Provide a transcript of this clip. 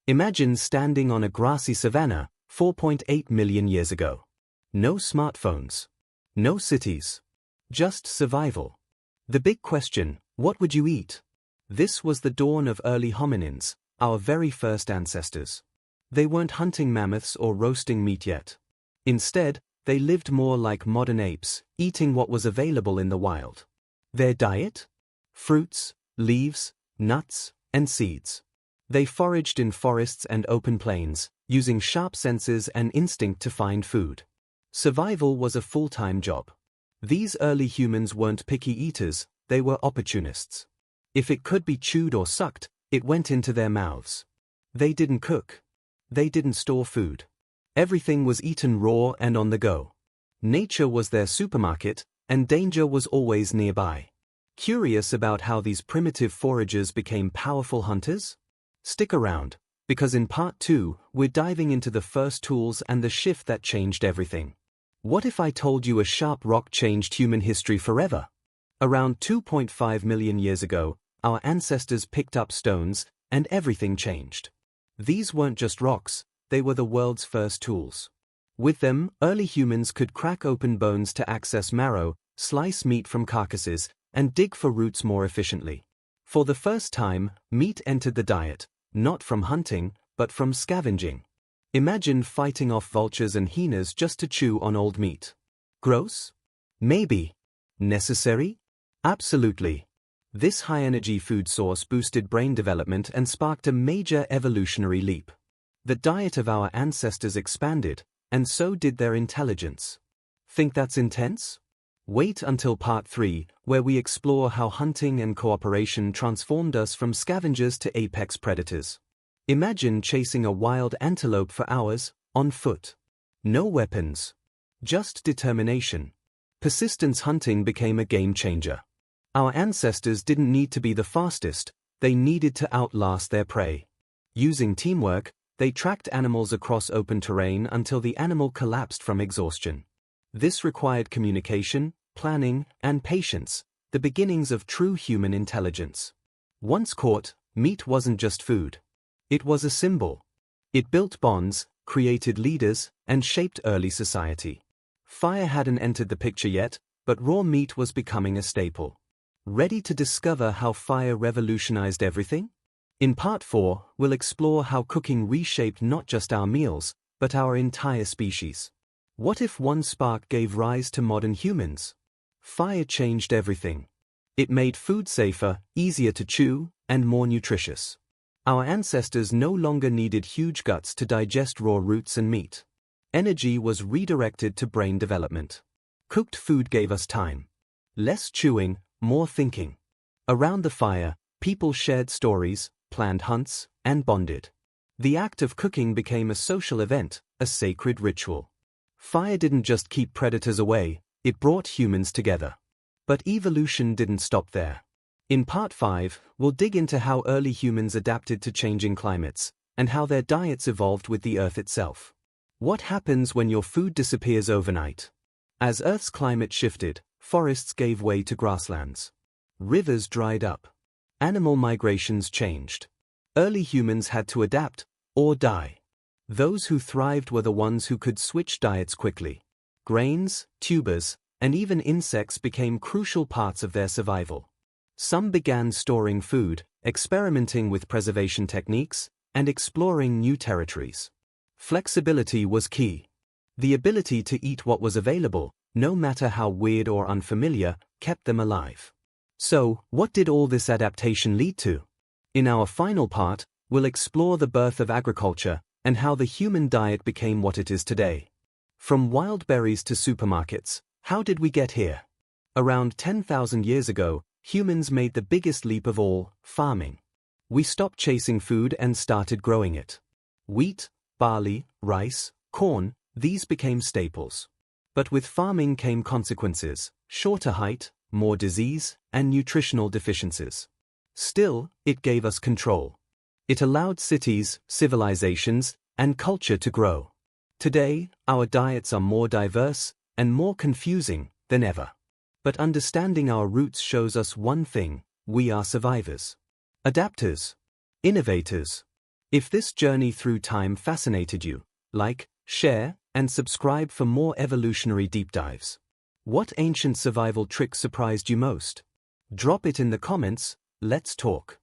Imagine standing on a grassy savanna 4.8 million years ago. No smartphones. No cities. Just survival. The big question, what would you eat? This was the dawn of early hominins, our very first ancestors. They weren't hunting mammoths or roasting meat yet. Instead, they lived more like modern apes, eating what was available in the wild. Their diet? Fruits, leaves, nuts, and seeds. They foraged in forests and open plains, using sharp senses and instinct to find food. Survival was a full-time job. These early humans weren't picky eaters, they were opportunists. If it could be chewed or sucked, it went into their mouths. They didn't cook. They didn't store food. Everything was eaten raw and on the go. Nature was their supermarket, and danger was always nearby. Curious about how these primitive foragers became powerful hunters? Stick around, because in part 2, we're diving into the first tools and the shift that changed everything. What if I told you a sharp rock changed human history forever? Around 2.5 million years ago, our ancestors picked up stones, and everything changed. These weren't just rocks, they were the world's first tools. With them, early humans could crack open bones to access marrow, slice meat from carcasses, and dig for roots more efficiently. For the first time, meat entered the diet, not from hunting, but from scavenging. Imagine fighting off vultures and hyenas just to chew on old meat. Gross? Maybe. Necessary? Absolutely. This high-energy food source boosted brain development and sparked a major evolutionary leap. The diet of our ancestors expanded, and so did their intelligence. Think that's intense? Wait until part 3, where we explore how hunting and cooperation transformed us from scavengers to apex predators. Imagine chasing a wild antelope for hours, on foot. No weapons. Just determination. Persistence hunting became a game changer. Our ancestors didn't need to be the fastest, they needed to outlast their prey. Using teamwork, they tracked animals across open terrain until the animal collapsed from exhaustion. This required communication, planning, and patience, the beginnings of true human intelligence. Once caught, meat wasn't just food. It was a symbol. It built bonds, created leaders, and shaped early society. Fire hadn't entered the picture yet, but raw meat was becoming a staple. Ready to discover how fire revolutionized everything? In part 4, we'll explore how cooking reshaped not just our meals, but our entire species. What if one spark gave rise to modern humans? Fire changed everything. It made food safer, easier to chew, and more nutritious. Our ancestors no longer needed huge guts to digest raw roots and meat. Energy was redirected to brain development. Cooked food gave us time. Less chewing, more thinking. Around the fire, people shared stories, planned hunts, and bonded. The act of cooking became a social event, a sacred ritual. Fire didn't just keep predators away, it brought humans together. But evolution didn't stop there. In part 5, we'll dig into how early humans adapted to changing climates, and how their diets evolved with the Earth itself. What happens when your food disappears overnight? As Earth's climate shifted, forests gave way to grasslands. Rivers dried up. Animal migrations changed. Early humans had to adapt, or die. Those who thrived were the ones who could switch diets quickly. Grains, tubers, and even insects became crucial parts of their survival. Some began storing food, experimenting with preservation techniques, and exploring new territories. Flexibility was key. The ability to eat what was available, no matter how weird or unfamiliar, kept them alive. So, what did all this adaptation lead to? In our final part, we'll explore the birth of agriculture and how the human diet became what it is today. From wild berries to supermarkets, how did we get here? Around 10,000 years ago, humans made the biggest leap of all, farming. We stopped chasing food and started growing it. Wheat, barley, rice, corn, these became staples. But with farming came consequences: shorter height, more disease, and nutritional deficiencies. Still, it gave us control. It allowed cities, civilizations, and culture to grow. Today, our diets are more diverse and more confusing than ever. But understanding our roots shows us one thing: we are survivors. Adapters. Innovators. If this journey through time fascinated you, like, share, and subscribe for more evolutionary deep dives. What ancient survival trick surprised you most? Drop it in the comments, let's talk.